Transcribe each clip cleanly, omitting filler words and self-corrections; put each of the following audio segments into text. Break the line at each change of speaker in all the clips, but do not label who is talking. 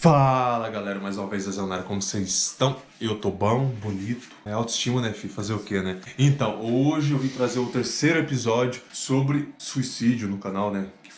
Fala galera, mais uma vez Zé, como vocês estão? Eu tô bom, bonito, é autoestima, né, filho? Fazer o quê, né? Então, hoje eu vim trazer o terceiro episódio sobre suicídio no canal, né? Que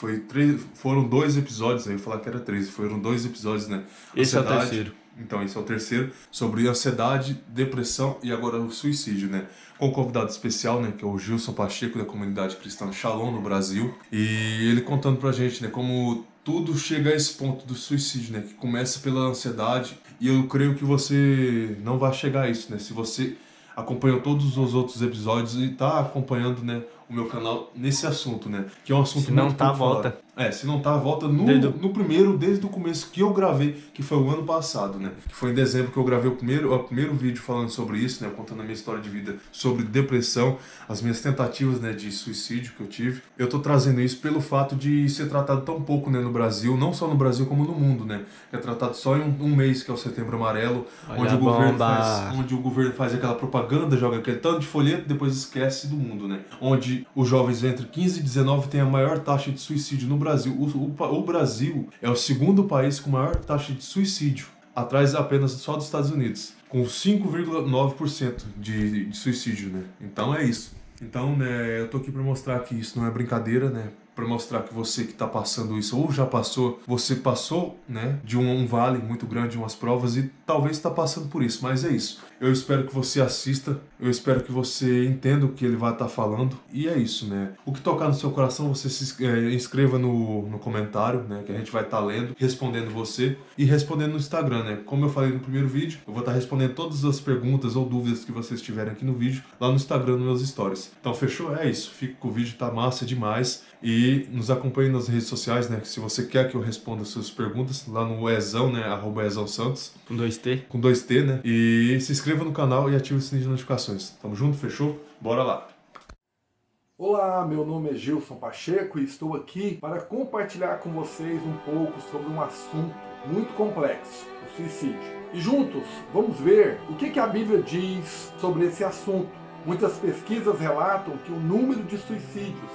foram dois episódios, aí eu ia falar que era três, foram dois episódios, né?
Esse é o terceiro.
Então, esse é o terceiro, sobre ansiedade, depressão e agora o suicídio, né? Com um convidado especial, né, que é o Gilson Pacheco, da comunidade cristã Shalom no Brasil. E ele contando pra gente, né, como tudo chega a esse ponto do suicídio, né, que começa pela ansiedade. E eu creio que você não vai chegar a isso, né, se você acompanhou todos os outros episódios e tá acompanhando, né, o meu canal nesse assunto, né, que é um assunto
Se não
muito
tá,
pouco falado.
volta.
Se não tá, volta no primeiro, desde o começo que eu gravei, que foi o ano passado, né? Que foi em dezembro que eu gravei o primeiro vídeo falando sobre isso, né? Contando a minha história de vida sobre depressão, as minhas tentativas, né, de suicídio que eu tive. Eu tô trazendo isso pelo fato de ser tratado tão pouco, né, no Brasil, não só no Brasil como no mundo, né? É tratado só em um mês, que é o Setembro Amarelo, onde o governo faz aquela propaganda, joga aquele tanto de folheto, depois esquece do mundo, né? Onde os jovens entre 15 e 19 têm a maior taxa de suicídio no Brasil. O Brasil é o segundo país com maior taxa de suicídio, atrás apenas só dos Estados Unidos, com 5,9% de suicídio, né? Então é isso. Então, né, eu tô aqui para mostrar que isso não é brincadeira, né? Para mostrar que você que está passando isso ou já passou, você passou, né, de um vale muito grande, umas provas e talvez está passando por isso, mas é isso. Eu espero que você assista, eu espero que você entenda o que ele vai estar falando e é isso, né? O que tocar no seu coração, você se inscreva no comentário, né, que a gente vai estar lendo, respondendo você e respondendo no Instagram, né? Como eu falei no primeiro vídeo, eu vou estar respondendo todas as perguntas ou dúvidas que vocês tiverem aqui no vídeo, lá no Instagram, nos meus stories. Então fechou? É isso. Fica com o vídeo, tá massa demais. E nos acompanhe nas redes sociais, né? Que se você quer que eu responda suas perguntas, lá no Ezão, né? @EzãoSantos.
Com 2T?
Com 2T, né? E se inscreva no canal e ative o sininho de notificações. Tamo junto? Fechou? Bora lá!
Olá, meu nome é Gilson Pacheco e estou aqui para compartilhar com vocês um pouco sobre um assunto muito complexo, o suicídio. E juntos vamos ver o que a Bíblia diz sobre esse assunto. Muitas pesquisas relatam que o número de suicídios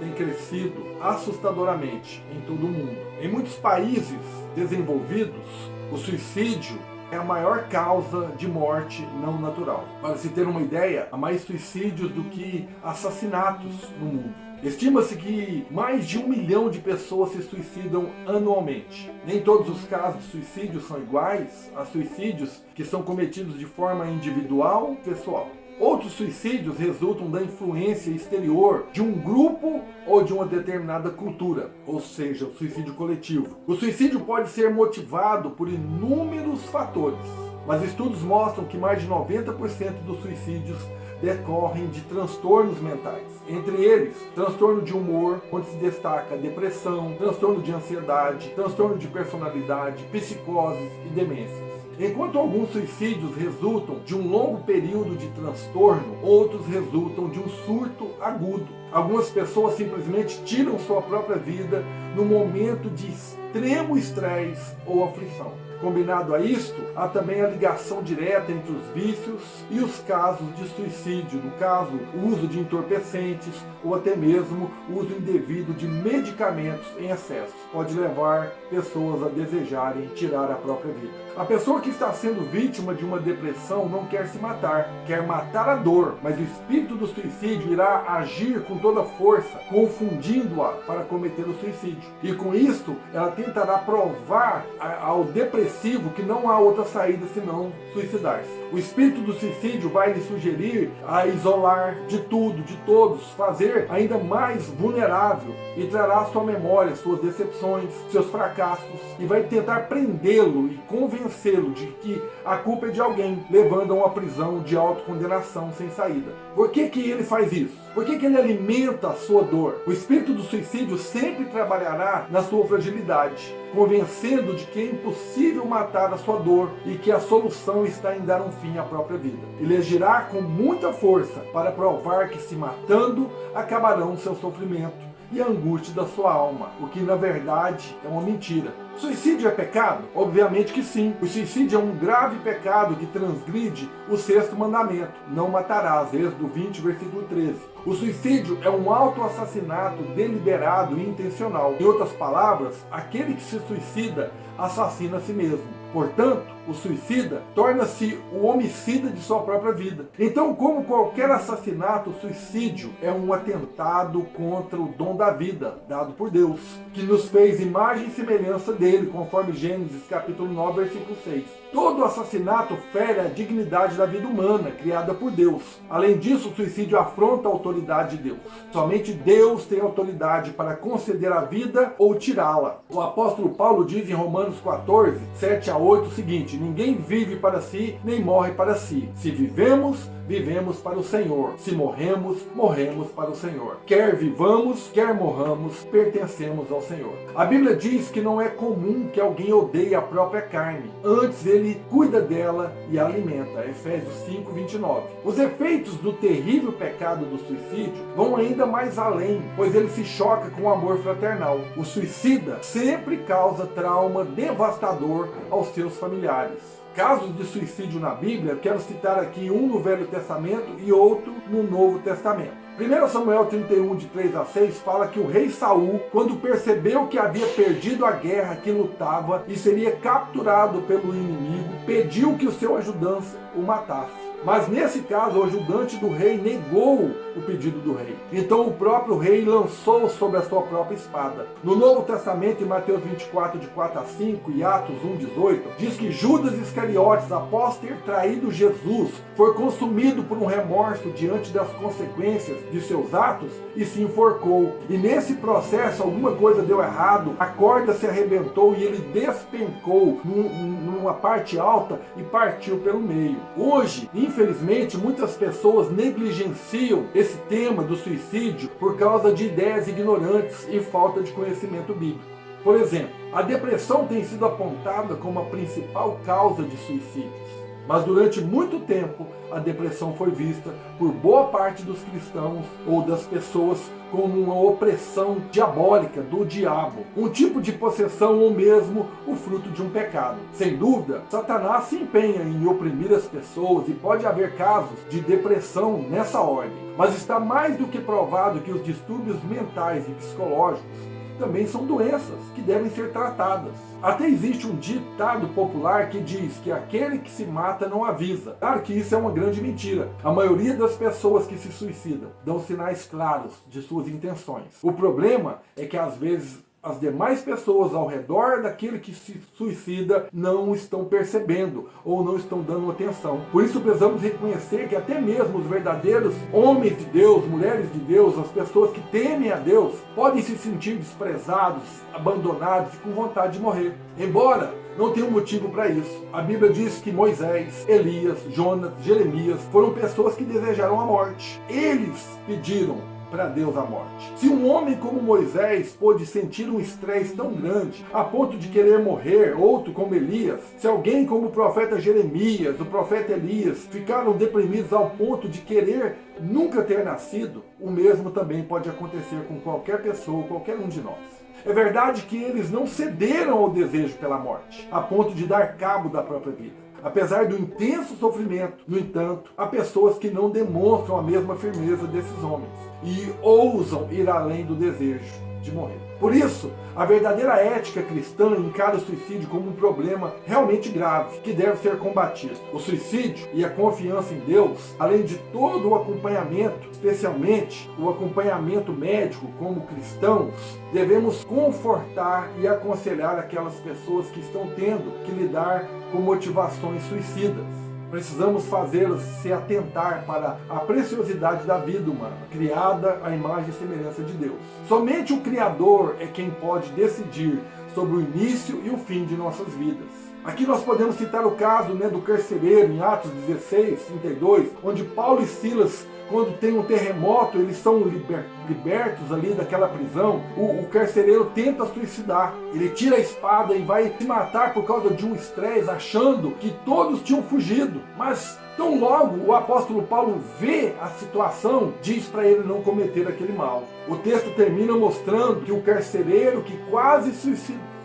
tem crescido assustadoramente em todo o mundo. Em muitos países desenvolvidos, o suicídio é a maior causa de morte não natural. Para se ter uma ideia, há mais suicídios do que assassinatos no mundo. Estima-se que mais de 1 milhão de pessoas se suicidam anualmente. Nem todos os casos de suicídio são iguais a suicídios que são cometidos de forma individual e pessoal. Outros suicídios resultam da influência exterior de um grupo ou de uma determinada cultura, ou seja, o suicídio coletivo. O suicídio pode ser motivado por inúmeros fatores, mas estudos mostram que mais de 90% dos suicídios decorrem de transtornos mentais. Entre eles, transtorno de humor, onde se destaca a depressão, transtorno de ansiedade, transtorno de personalidade, psicoses e demências. Enquanto alguns suicídios resultam de um longo período de transtorno, outros resultam de um surto agudo. Algumas pessoas simplesmente tiram sua própria vida no momento de extremo estresse ou aflição. Combinado a isto, há também a ligação direta entre os vícios e os casos de suicídio, no caso, o uso de entorpecentes ou até mesmo o uso indevido de medicamentos em excesso. Pode levar pessoas a desejarem tirar a própria vida. A pessoa que está sendo vítima de uma depressão não quer se matar, quer matar a dor, mas o espírito do suicídio irá agir com toda força, confundindo-a para cometer o suicídio. E com isso, ela tentará provar ao depressivo que não há outra saída senão suicidar-se. O espírito do suicídio vai lhe sugerir a isolar de tudo, de todos, fazer ainda mais vulnerável e trará à sua memória suas decepções, seus fracassos e vai tentar prendê-lo e convencê-lo de que a culpa é de alguém, levando a uma prisão de autocondenação sem saída. Por que ele faz isso? Por que ele alimenta a sua dor? O espírito do suicídio sempre trabalhará na sua fragilidade, convencendo de que é impossível matar a sua dor e que a solução está em dar um fim à própria vida. Ele agirá com muita força para provar que se matando acabarão seu sofrimento e a angústia da sua alma, o que na verdade é uma mentira. Suicídio é pecado? Obviamente que sim. O suicídio é um grave pecado que transgride o 6º mandamento: não matarás, Êxodo 20, versículo 13. O suicídio é um autoassassinato deliberado e intencional. Em outras palavras, aquele que se suicida assassina a si mesmo. Portanto, o suicida torna-se o homicida de sua própria vida. Então, como qualquer assassinato, o suicídio é um atentado contra o dom da vida, dado por Deus, que nos fez imagem e semelhança dele, conforme Gênesis capítulo 9, versículo 6. Todo assassinato fere a dignidade da vida humana, criada por Deus. Além disso, o suicídio afronta a autoridade de Deus. Somente Deus tem autoridade para conceder a vida ou tirá-la. O apóstolo Paulo diz em Romanos 14, 7 a 8 o seguinte: ninguém vive para si, nem morre para si. Se vivemos, vivemos para o Senhor. Se morremos, morremos para o Senhor. Quer vivamos, quer morramos, pertencemos ao Senhor. A Bíblia diz que não é comum que alguém odeie a própria carne. Antes, ele cuida dela e a alimenta. Efésios 5, 29. Os efeitos do terrível pecado do suicídio vão ainda mais além, pois ele se choca com o amor fraternal. O suicida sempre causa trauma devastador aos seus familiares. Casos de suicídio na Bíblia, quero citar aqui um no Velho Testamento e outro no Novo Testamento. 1 Samuel 31, de 3 a 6, fala que o rei Saul, quando percebeu que havia perdido a guerra que lutava e seria capturado pelo inimigo, pediu que o seu ajudante o matasse. Mas nesse caso, o ajudante do rei negou o pedido do rei. Então o próprio rei lançou sobre a sua própria espada. No Novo Testamento, em Mateus 24, de 4 a 5 e Atos 1, 18, diz que Judas Iscariotes, após ter traído Jesus, foi consumido por um remorso diante das consequências de seus atos e se enforcou. E nesse processo alguma coisa deu errado, a corda se arrebentou e ele despencou numa parte alta e partiu pelo meio. Hoje, infelizmente, muitas pessoas negligenciam esse tema do suicídio por causa de ideias ignorantes e falta de conhecimento bíblico. Por exemplo, a depressão tem sido apontada como a principal causa de suicídios. Mas durante muito tempo, a depressão foi vista por boa parte dos cristãos ou das pessoas como uma opressão diabólica do diabo, um tipo de possessão ou mesmo o fruto de um pecado. Sem dúvida, Satanás se empenha em oprimir as pessoas e pode haver casos de depressão nessa ordem. Mas está mais do que provado que os distúrbios mentais e psicológicos também são doenças que devem ser tratadas. Até existe um ditado popular que diz que aquele que se mata não avisa. Claro que isso é uma grande mentira. A maioria das pessoas que se suicidam dão sinais claros de suas intenções. O problema é que às vezes as demais pessoas ao redor daquele que se suicida não estão percebendo ou não estão dando atenção. Por isso precisamos reconhecer que até mesmo os verdadeiros homens de Deus, mulheres de Deus, as pessoas que temem a Deus, podem se sentir desprezados, abandonados e com vontade de morrer. Embora não tenha um motivo para isso. A Bíblia diz que Moisés, Elias, Jonas, Jeremias foram pessoas que desejaram a morte. Eles pediram para Deus a morte. Se um homem como Moisés pôde sentir um estresse tão grande a ponto de querer morrer, outro como Elias, se alguém como o profeta Jeremias, o profeta Elias ficaram deprimidos ao ponto de querer nunca ter nascido, o mesmo também pode acontecer com qualquer pessoa, qualquer um de nós. É verdade que eles não cederam ao desejo pela morte, a ponto de dar cabo da própria vida. Apesar do intenso sofrimento, no entanto, há pessoas que não demonstram a mesma firmeza desses homens e ousam ir além do desejo de morrer. Por isso, a verdadeira ética cristã encara o suicídio como um problema realmente grave, que deve ser combatido. O suicídio e a confiança em Deus, além de todo o acompanhamento, especialmente o acompanhamento médico como cristãos, devemos confortar e aconselhar aquelas pessoas que estão tendo que lidar com motivações suicidas. Precisamos fazê-los se atentar para a preciosidade da vida humana, criada à imagem e semelhança de Deus. Somente o Criador é quem pode decidir sobre o início e o fim de nossas vidas. Aqui nós podemos citar o caso do carcereiro em Atos 16, 32, onde Paulo e Silas, quando tem um terremoto, eles são libertos ali daquela prisão. O carcereiro tenta suicidar. Ele tira a espada e vai se matar por causa de um estresse, achando que todos tinham fugido. Mas tão logo o apóstolo Paulo vê a situação, diz para ele não cometer aquele mal. O texto termina mostrando que o carcereiro que quase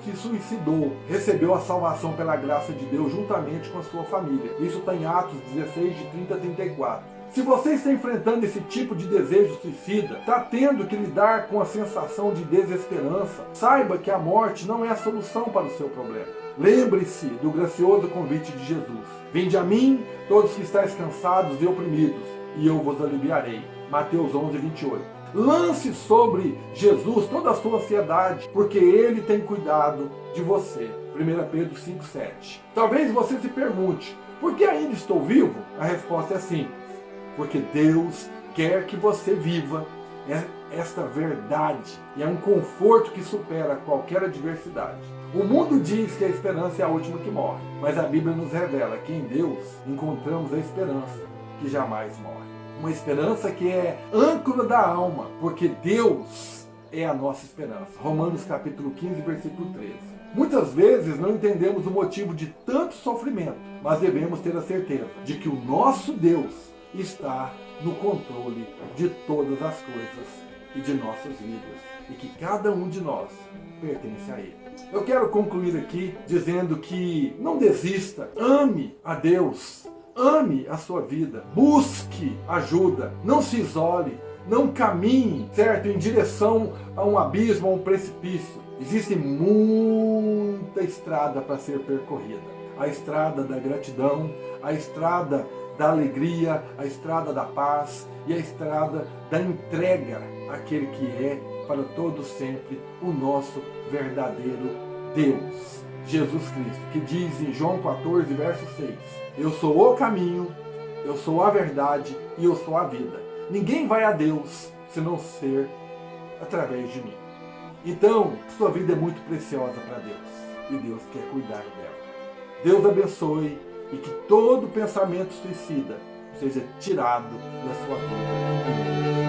se suicidou recebeu a salvação pela graça de Deus juntamente com a sua família. Isso está em Atos 16, de 30 a 34. Se você está enfrentando esse tipo de desejo suicida, está tendo que lidar com a sensação de desesperança, saiba que a morte não é a solução para o seu problema. Lembre-se do gracioso convite de Jesus. Vinde a mim, todos que estáis cansados e oprimidos, e eu vos aliviarei. Mateus 11, 28. Lance sobre Jesus toda a sua ansiedade, porque Ele tem cuidado de você. 1 Pedro 5, 7. Talvez você se pergunte, por que ainda estou vivo? A resposta é simples. Porque Deus quer que você viva esta verdade. E é um conforto que supera qualquer adversidade. O mundo diz que a esperança é a última que morre. Mas a Bíblia nos revela que em Deus encontramos a esperança que jamais morre. Uma esperança que é âncora da alma. Porque Deus é a nossa esperança. Romanos capítulo 15, versículo 13. Muitas vezes não entendemos o motivo de tanto sofrimento. Mas devemos ter a certeza de que o nosso Deus está no controle de todas as coisas e de nossas vidas, e que cada um de nós pertence a Ele. Eu quero concluir aqui dizendo que não desista, ame a Deus, ame a sua vida, busque ajuda, não se isole, não caminhe, certo, em direção a um abismo, a um precipício. Existe muita estrada para ser percorrida. A estrada da gratidão, a estrada da alegria, a estrada da paz e a estrada da entrega àquele que é para todos sempre o nosso verdadeiro Deus, Jesus Cristo, que diz em João 14, verso 6, eu sou o caminho, eu sou a verdade e eu sou a vida. Ninguém vai a Deus se não ser através de mim. Então, sua vida é muito preciosa para Deus e Deus quer cuidar dela. Deus abençoe e que todo pensamento suicida seja tirado da sua vida.